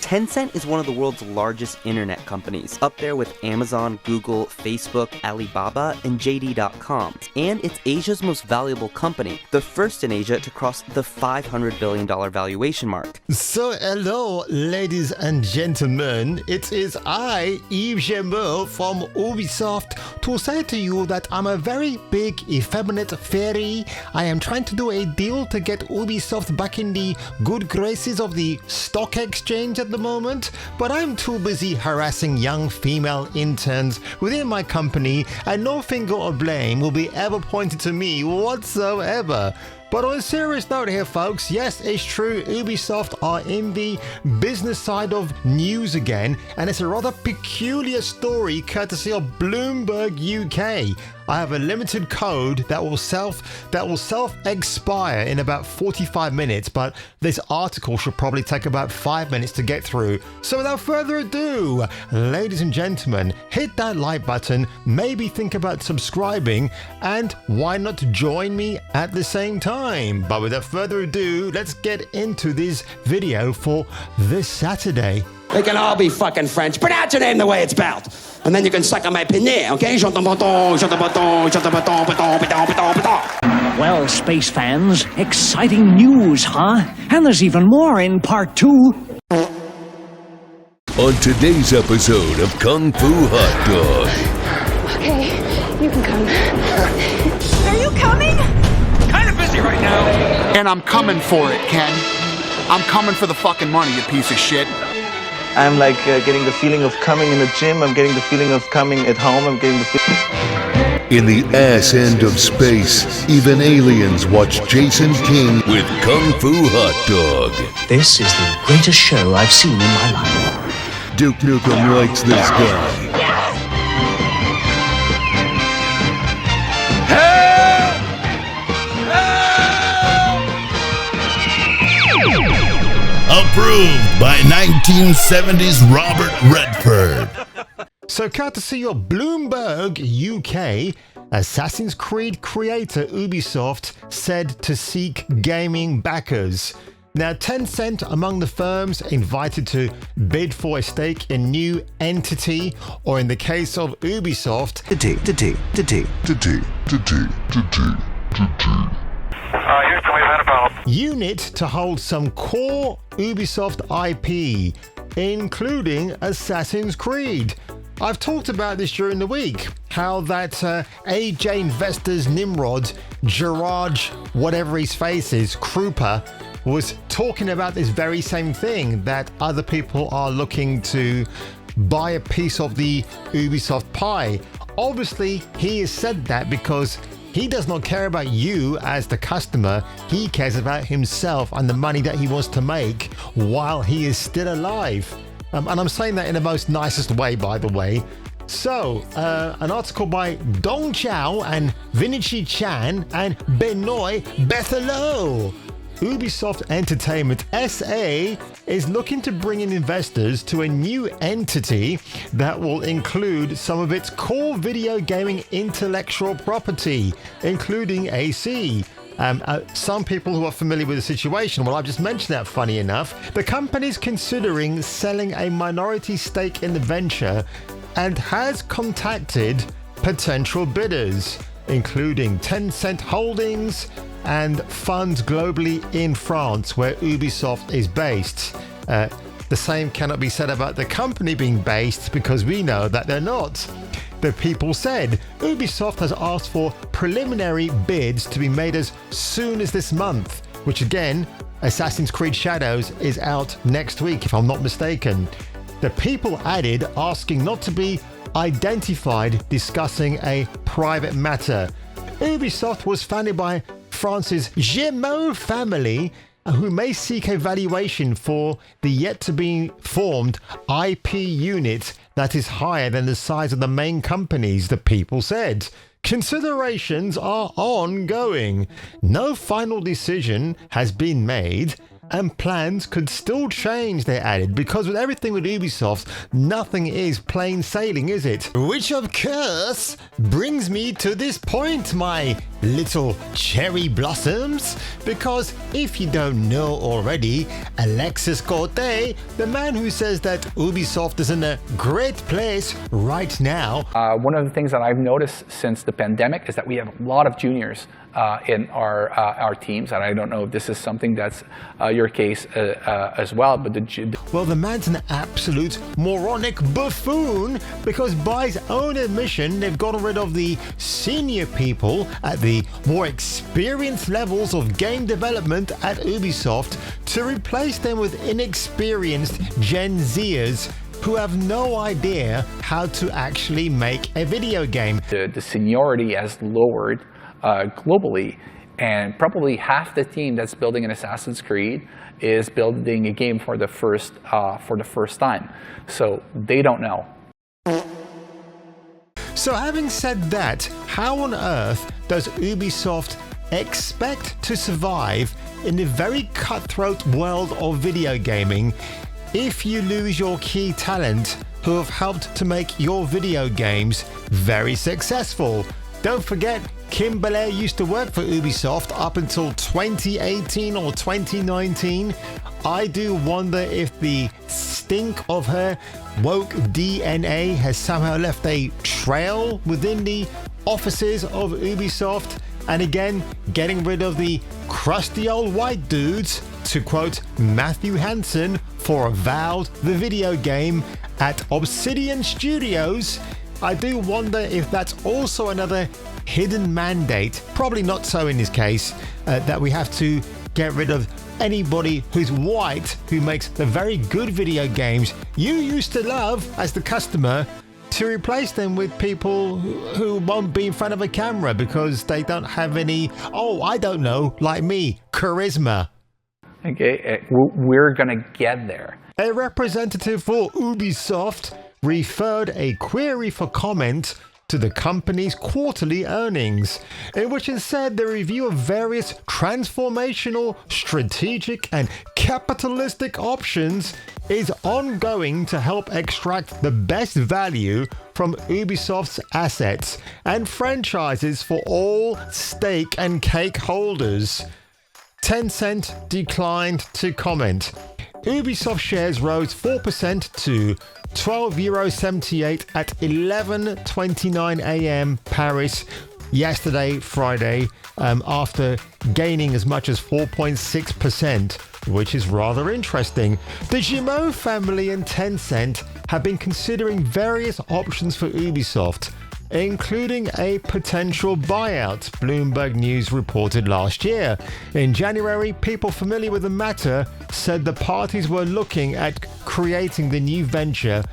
Tencent is one of the world's largest internet companies, up there with Amazon, Google, Facebook, Alibaba, and JD.com. And it's Asia's most valuable company, the first in Asia to cross the $500 billion valuation mark. So hello, ladies and gentlemen. It is I, Yves Gemot from Ubisoft, to say to you that I'm a very big effeminate fairy. I am trying to do a deal to get Ubisoft back in the good graces of the stock exchange at the moment, but I'm too busy harassing young female interns within my company, and no finger of blame will be ever pointed to me whatsoever. But on a serious note here, folks, yes, it's true, Ubisoft are in the business side of news again, and it's a rather peculiar story courtesy of Bloomberg UK. I have a limited code that will self-expire in about 45 minutes, but this article should probably take about 5 minutes to get through. So without further ado, ladies and gentlemen, hit that like button, maybe think about subscribing, and why not join me at the same time? But without further ado, let's get into this video for this Saturday. We can all be fucking French. Pronounce your name the way it's spelled. And then you can suck on my pinner, okay? Well, space fans, exciting news, huh? And there's even more in part 2. On today's episode of Kung Fu Hot Dog. Okay, you can come. Are you coming? Kind of busy right now. And I'm coming for it, Ken. I'm coming for the fucking money, you piece of shit. I'm like getting the feeling of coming in the gym. I'm getting the feeling of coming at home. I'm getting the feeling. In the ass end of space, even aliens watch Jason King with Kung Fu Hot Dog. This is the greatest show I've seen in my life. Duke Nukem likes this guy. Approved by 1970s Robert Redford. So courtesy of Bloomberg UK, Assassin's Creed creator Ubisoft said to seek gaming backers. Now, Tencent among the firms invited to bid for a stake in new entity, or in the case of Ubisoft, unit to hold some core Ubisoft IP, including Assassin's Creed. I've talked about this during the week, how that AJ Investors Nimrod, Gerard, whatever his face is, Krupa, was talking about this very same thing, that other people are looking to buy a piece of the Ubisoft pie. Obviously, he has said that because he does not care about you as the customer. He cares about himself and the money that he wants to make while he is still alive. And I'm saying that in the most nicest way, by the way. So, an article by Dong Chao and Vinici Chan and Benoit Bethelot. Ubisoft Entertainment SA is looking to bring in investors to a new entity that will include some of its core video gaming intellectual property, including AC. Some people who are familiar with the situation, well, I've just mentioned that, funny enough. The company's considering selling a minority stake in the venture and has contacted potential bidders, including Tencent Holdings and funds globally in France, where Ubisoft is based. The same cannot be said about the company being based, because we know that they're not. The people said Ubisoft has asked for preliminary bids to be made as soon as this month, which again, Assassin's Creed Shadows is out next week, if I'm not mistaken. The people added, asking not to be identified, discussing a private matter. Ubisoft was founded by France's Gemot family, who may seek a valuation for the yet-to-be-formed IP unit that is higher than the size of the main companies, the people said. Considerations are ongoing. No final decision has been made, And plans could still change, they added, because with everything with Ubisoft, nothing is plain sailing, is it? Which of course brings me to this point, my little cherry blossoms, because if you don't know already, Alexis Corte, the man who says that Ubisoft is in a great place right now. One of the things that I've noticed since the pandemic is that we have a lot of juniors in our teams, and I don't know if this is something that's your case as well. But the man's an absolute moronic buffoon, because by his own admission, they've gotten rid of the senior people at the more experienced levels of game development at Ubisoft to replace them with inexperienced Gen Zers who have no idea how to actually make a video game. The seniority has lowered globally, and probably half the team that's building an Assassin's Creed is building a game for the first time. So they don't know. So having said that, how on earth does Ubisoft expect to survive in the very cutthroat world of video gaming if you lose your key talent who have helped to make your video games very successful? Don't forget, Kim Belair used to work for Ubisoft up until 2018 or 2019. I do wonder if the stink of her woke DNA has somehow left a trail within the offices of Ubisoft. And again, getting rid of the crusty old white dudes, to quote Matthew Hansen for Avowed, the video game at Obsidian Studios. I do wonder if that's also another hidden mandate, probably not so in this case, that we have to get rid of anybody who's white who makes the very good video games you used to love as the customer, to replace them with people who won't be in front of a camera because they don't have any, I don't know, like me, charisma. Okay, we're gonna get there. A representative for Ubisoft referred a query for comment to the company's quarterly earnings, in which it said the review of various transformational, strategic, and capitalistic options is ongoing to help extract the best value from Ubisoft's assets and franchises for all stake and cake holders. Tencent declined to comment. Ubisoft shares rose 4% to €12.78 at 11:29 a.m. Paris yesterday, Friday, after gaining as much as 4.6%, which is rather interesting. The Guillemot family and Tencent have been considering various options for Ubisoft, including a potential buyout, Bloomberg News reported last year. In January, people familiar with the matter said the parties were looking at creating the new venture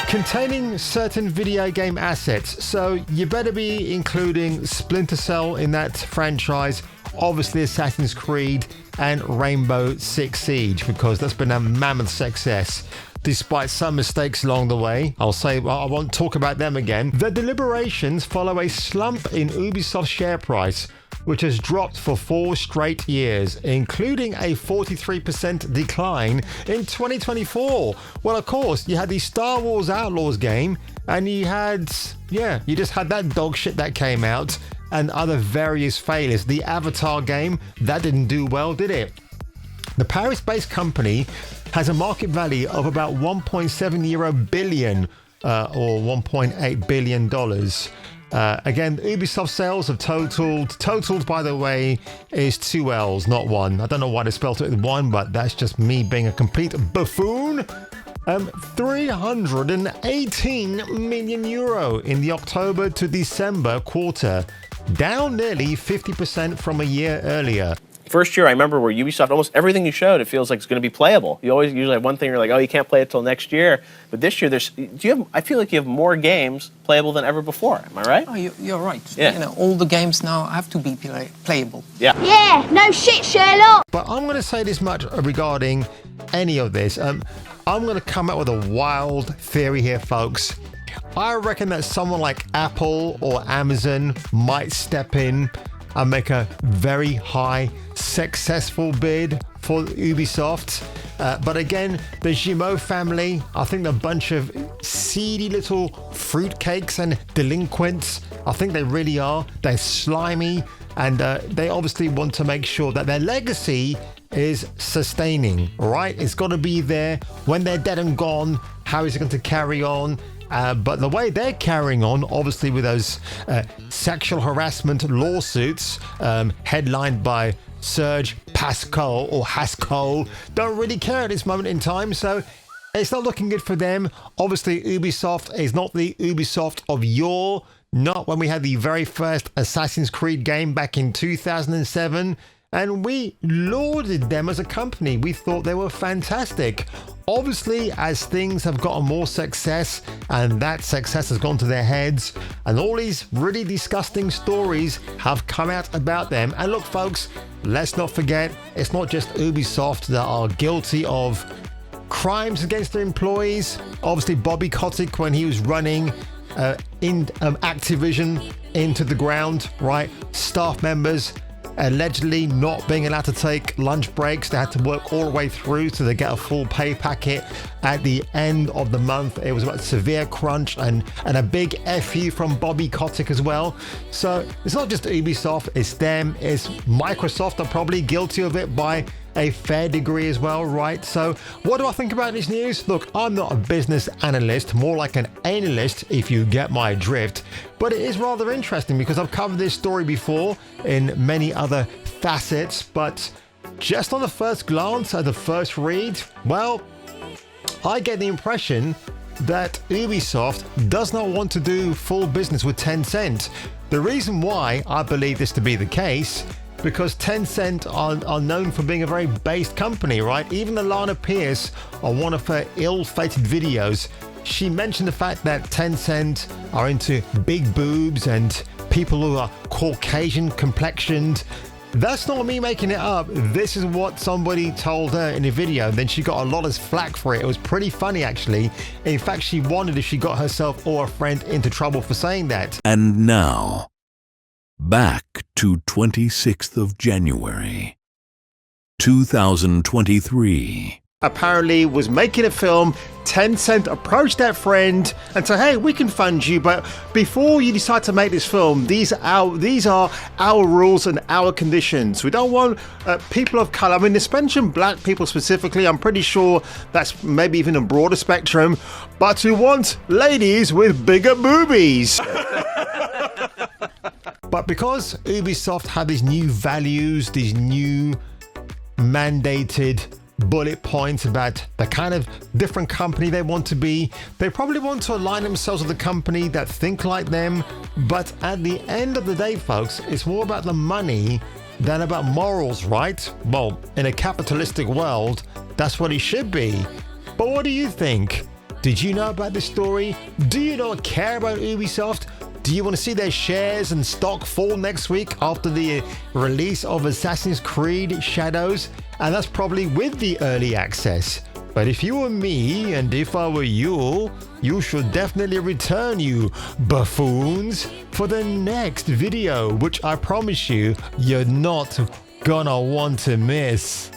containing certain video game assets, so you better be including Splinter Cell in that franchise, obviously Assassin's Creed and Rainbow Six Siege, because that's been a mammoth success. Despite some mistakes along the way, I won't talk about them again. The deliberations follow a slump in Ubisoft's share price, which has dropped for 4 straight years, including a 43% decline in 2024. Well, of course, you had the Star Wars Outlaws game, and you just had that dog shit that came out, and other various failures. The Avatar game, that didn't do well, did it? The Paris-based company has a market value of about €1.7 billion or $1.8 billion. Again, Ubisoft sales have totaled, by the way, is 2 L's, not 1. I don't know why they spelled it with 1, but that's just me being a complete buffoon. €318 million in the October to December quarter, down nearly 50% from a year earlier. First year, I remember where Ubisoft, almost everything you showed, it feels like it's going to be playable. You always usually have one thing, you're like, you can't play it till next year. But this year, I feel like you have more games playable than ever before. Am I right? Oh, you're right. Yeah. All the games now have to be playable. Yeah. Yeah, no shit, Sherlock. But I'm going to say this much regarding any of this. I'm going to come up with a wild theory here, folks. I reckon that someone like Apple or Amazon might step in and make a very high, successful bid for Ubisoft. But again, the Guillemot family, I think they're a bunch of seedy little fruitcakes and delinquents. I think they really are. They're slimy, and they obviously want to make sure that their legacy is sustaining, right? It's got to be there when they're dead and gone. How is it going to carry on? But the way they're carrying on, obviously with those sexual harassment lawsuits headlined by Serge Pascal or Haskell, don't really care at this moment in time. So it's not looking good for them. Obviously, Ubisoft is not the Ubisoft of yore. Not when we had the very first Assassin's Creed game back in 2007. And we lauded them as a company. We thought they were fantastic. Obviously, as things have gotten more success and that success has gone to their heads and all these really disgusting stories have come out about them. And look, folks, let's not forget, it's not just Ubisoft that are guilty of crimes against their employees. Obviously, Bobby Kotick, when he was running Activision into the ground, right? Staff members allegedly not being allowed to take lunch breaks. They had to work all the way through so they get a full pay packet at the end of the month. It was about severe crunch and a big FU from Bobby Kotick as well. So it's not just Ubisoft, it's them, it's Microsoft are probably guilty of it by a fair degree as well, right? So what do I think about this news? Look, I'm not a business analyst, more like an analyst if you get my drift, but it is rather interesting because I've covered this story before in many other facets, but just on the first glance at the first read, well, I get the impression that Ubisoft does not want to do full business with Tencent. The reason why I believe this to be the case, because Tencent are known for being a very based company, right? Even Alana Pierce, on one of her ill-fated videos, she mentioned the fact that Tencent are into big boobs and people who are Caucasian complexioned. That's not me making it up. This is what somebody told her in a video. Then she got a lot of flack for it. It was pretty funny, actually. In fact, she wondered if she got herself or a friend into trouble for saying that. And now, back to 26th of January, 2023. Apparently was making a film. Tencent approached that friend and said, hey, we can fund you, but before you decide to make this film, these are our rules and our conditions. We don't want people of color. I mean, this mentioned black people specifically. I'm pretty sure that's maybe even a broader spectrum, but we want ladies with bigger boobies. But because Ubisoft had these new values, these new mandated bullet points about the kind of different company they want to be, they probably want to align themselves with a company that think like them. But at the end of the day, folks, it's more about the money than about morals, right? Well, in a capitalistic world, that's what it should be. But what do you think? Did you know about this story? Do you not care about Ubisoft? Do you want to see their shares and stock fall next week after the release of Assassin's Creed Shadows? And that's probably with the early access. But if you were me, and if I were you, you should definitely return, you buffoons, for the next video, which I promise you, you're not gonna want to miss.